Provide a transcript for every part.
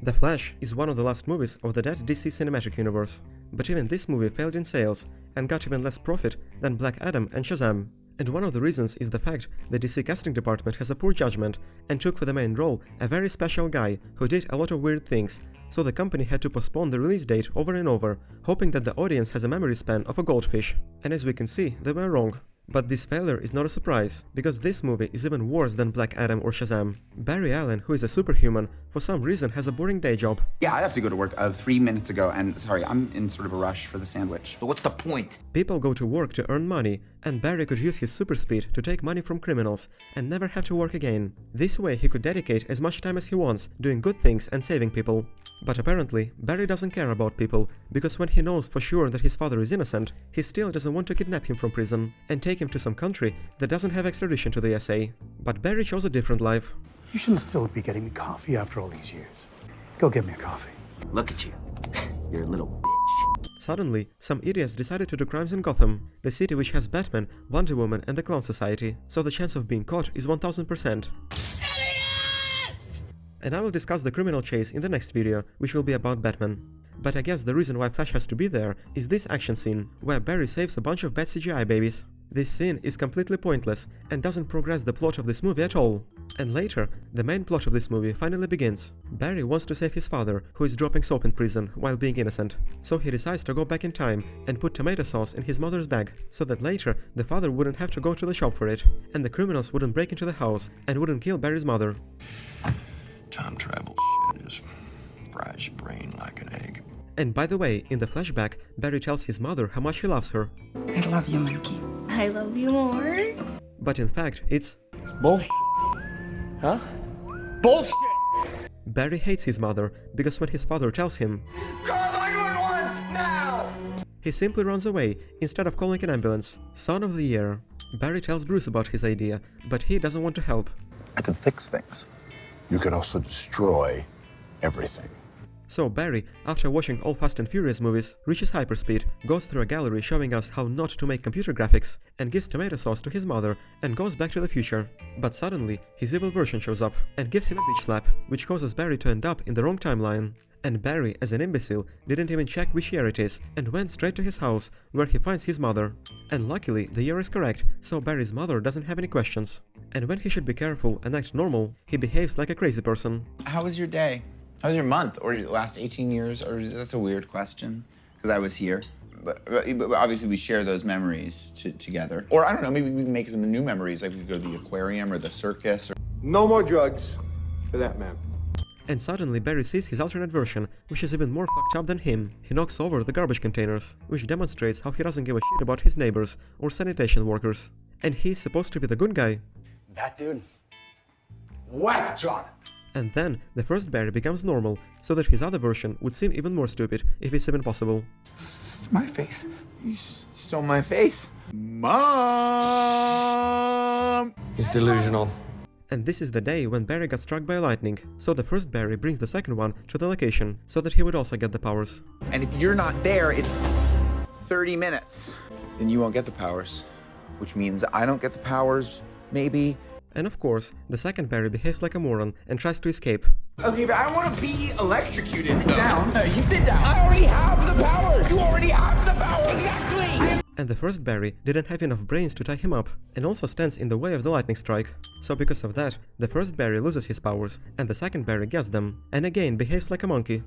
The Flash is one of the last movies of the dead DC cinematic universe, but even this movie failed in sales and got even less profit than Black Adam and Shazam. And one of the reasons is the fact the DC casting department has a poor judgment and took for the main role a very special guy who did a lot of weird things, so the company had to postpone the release date over and over, hoping that the audience has a memory span of a goldfish. And as we can see, they were wrong. But this failure is not a surprise, because this movie is even worse than Black Adam or Shazam. Barry Allen, who is a superhuman, for some reason has a boring day job. Yeah, I have to go to work 3 minutes ago, and sorry, I'm in sort of a rush for the sandwich. But what's the point? People go to work to earn money, and Barry could use his super speed to take money from criminals and never have to work again. This way he could dedicate as much time as he wants doing good things and saving people. But apparently, Barry doesn't care about people, because when he knows for sure that his father is innocent, he still doesn't want to kidnap him from prison and take him to some country that doesn't have extradition to the USA. But Barry chose a different life. You shouldn't still be getting me coffee after all these years. Go get me a coffee. Look at you. You're a little bitch. Suddenly, some idiots decided to do crimes in Gotham, the city which has Batman, Wonder Woman and the Clown Society, so the chance of being caught is 1000%. And I will discuss the criminal chase in the next video, which will be about Batman. But I guess the reason why Flash has to be there is this action scene, where Barry saves a bunch of bad CGI babies. This scene is completely pointless and doesn't progress the plot of this movie at all. And later, the main plot of this movie finally begins. Barry wants to save his father, who is dropping soap in prison while being innocent. So he decides to go back in time and put tomato sauce in his mother's bag, so that later the father wouldn't have to go to the shop for it, and the criminals wouldn't break into the house and wouldn't kill Barry's mother. Time travel shit just fries your brain like an egg. And by the way, in the flashback, Barry tells his mother how much he loves her. I love you, Mikey. I love you more. But in fact, it's Bullshit. Huh? Bullshit! Barry hates his mother, because when his father tells him, Call 911 now! he simply runs away instead of calling an ambulance. Son of the year. Barry tells Bruce about his idea, but he doesn't want to help. I can fix things. You can also destroy everything. So Barry, after watching all Fast and Furious movies, reaches hyperspeed, goes through a gallery showing us how not to make computer graphics, and gives tomato sauce to his mother and goes back to the future. But suddenly, his evil version shows up and gives him a bitch slap, which causes Barry to end up in the wrong timeline. And Barry, as an imbecile, didn't even check which year it is and went straight to his house, where he finds his mother. And luckily, the year is correct, so Barry's mother doesn't have any questions. And when he should be careful and act normal, he behaves like a crazy person. How was your day? How was your month? Or your last 18 years? Or that's a weird question, because I was here. But obviously we share those memories together. Or I don't know, maybe we can make some new memories, like we could go to the aquarium or the circus. Or... No more drugs for that man. And suddenly Barry sees his alternate version, which is even more fucked up than him. He knocks over the garbage containers, which demonstrates how he doesn't give a shit about his neighbors or sanitation workers. And he's supposed to be the good guy. That dude? Whack job! And then, the first Barry becomes normal, so that his other version would seem even more stupid, if it's even possible. It's my face. You stole my face. Mom! He's delusional. And this is the day when Barry got struck by lightning, so the first Barry brings the second one to the location, so that he would also get the powers. And if you're not there in 30 minutes, then you won't get the powers. Which means I don't get the powers, maybe. And of course, the second Barry behaves like a moron and tries to escape. Okay, but I don't want to be electrocuted. Sit down. You sit down. I already have the powers. You already have the powers. Exactly. And the first Barry didn't have enough brains to tie him up, and also stands in the way of the lightning strike. So because of that, the first Barry loses his powers, and the second Barry gets them, and again behaves like a monkey.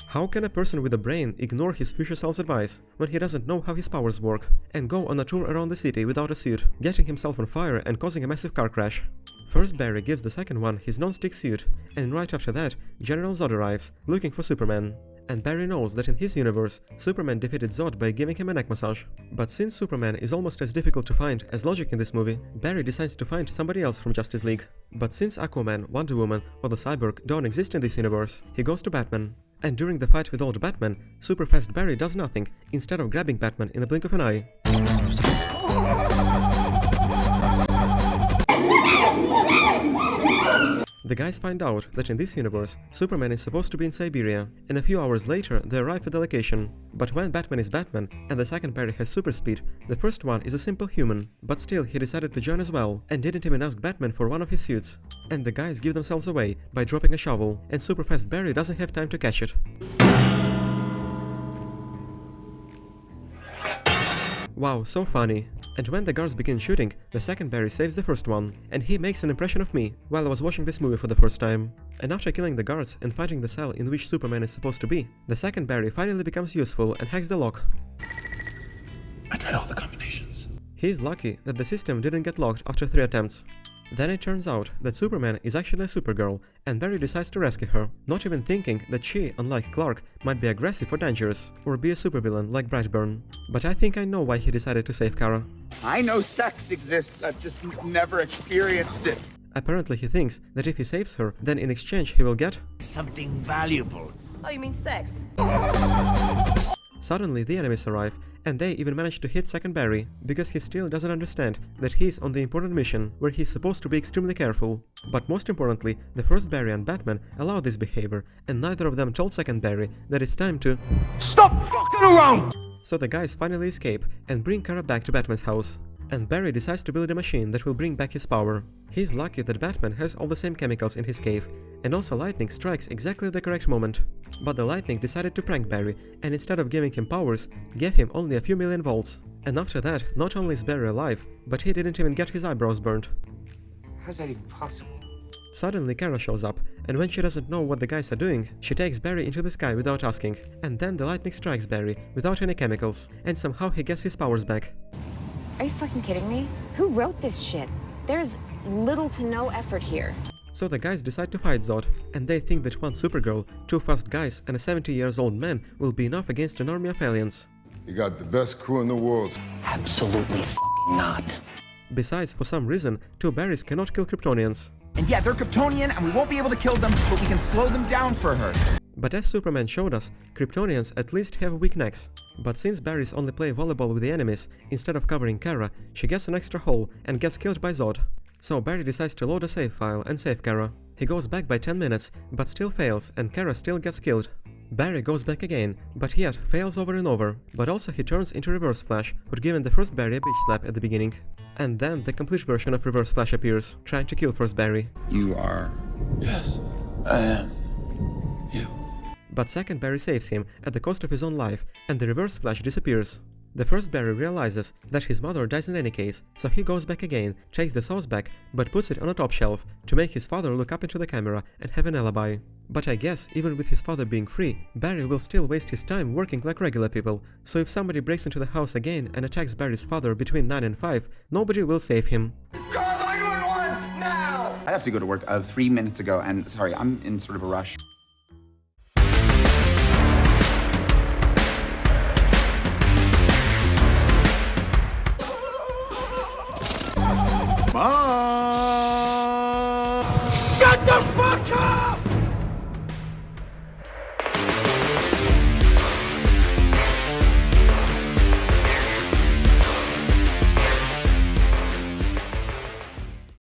How can a person with a brain ignore his future self's advice when he doesn't know how his powers work, and go on a tour around the city without a suit, getting himself on fire and causing a massive car crash? First Barry gives the second one his non-stick suit, and right after that, General Zod arrives, looking for Superman. And Barry knows that in his universe, Superman defeated Zod by giving him a neck massage. But since Superman is almost as difficult to find as Logic in this movie, Barry decides to find somebody else from Justice League. But since Aquaman, Wonder Woman or the Cyborg don't exist in this universe, he goes to Batman. And during the fight with old Batman, Superfast Barry does nothing, instead of grabbing Batman in the blink of an eye. The guys find out that in this universe, Superman is supposed to be in Siberia, and a few hours later they arrive at the location. But when Batman is Batman and the second Barry has super speed, the first one is a simple human, but still he decided to join as well, and didn't even ask Batman for one of his suits. And the guys give themselves away by dropping a shovel, and superfast Barry doesn't have time to catch it. Wow, so funny. And when the guards begin shooting, the second Barry saves the first one, and he makes an impression of me while I was watching this movie for the first time. And after killing the guards and finding the cell in which Superman is supposed to be, the second Barry finally becomes useful and hacks the lock. I tried all the combinations. He's lucky that the system didn't get locked after 3 attempts. Then it turns out that Superman is actually a Supergirl, and Barry decides to rescue her, not even thinking that she, unlike Clark, might be aggressive or dangerous, or be a supervillain like Brightburn. But I think I know why he decided to save Kara. I know sex exists, I've just never experienced it. Apparently he thinks that if he saves her, then in exchange he will get something valuable. Oh, you mean sex? Suddenly the enemies arrive, and they even manage to hit second Barry, because he still doesn't understand that he's on the important mission where he's supposed to be extremely careful. But most importantly, the first Barry and Batman allow this behavior, and neither of them told second Barry that it's time to Stop fucking around! So the guys finally escape and bring Kara back to Batman's house. And Barry decides to build a machine that will bring back his power. He's lucky that Batman has all the same chemicals in his cave, and also lightning strikes exactly at the correct moment. But the lightning decided to prank Barry, and instead of giving him powers, gave him only a few million volts. And after that, not only is Barry alive, but he didn't even get his eyebrows burnt. How's that even possible? Suddenly Kara shows up, and when she doesn't know what the guys are doing, she takes Barry into the sky without asking, and then the lightning strikes Barry without any chemicals, and somehow he gets his powers back. Are you fucking kidding me? Who wrote this shit? There's little to no effort here. So the guys decide to fight Zod, and they think that one Supergirl, 2 fast guys and a 70-year-old man will be enough against an army of aliens. You got the best crew in the world. Absolutely fucking not. Besides, for some reason, 2 Barrys cannot kill Kryptonians. And yeah, they're Kryptonian and we won't be able to kill them, but we can slow them down for her. But as Superman showed us, Kryptonians at least have weak necks. But since Barrys only play volleyball with the enemies, instead of covering Kara, she gets an extra hole and gets killed by Zod. So Barry decides to load a save file and save Kara. He goes back by 10 minutes, but still fails, and Kara still gets killed. Barry goes back again, but yet fails over and over, but also he turns into Reverse Flash, who'd given the first Barry a bitch slap at the beginning. And then the complete version of Reverse Flash appears, trying to kill first Barry. You are... Yes, I am. You. But second Barry saves him at the cost of his own life, and the Reverse Flash disappears. The first Barry realizes that his mother dies in any case, so he goes back again, takes the sauce back, but puts it on a top shelf to make his father look up into the camera and have an alibi. But I guess even with his father being free, Barry will still waste his time working like regular people, so if somebody breaks into the house again and attacks Barry's father between 9 and 5, nobody will save him. I have to go to work 3 minutes ago, and sorry, I'm in sort of a rush.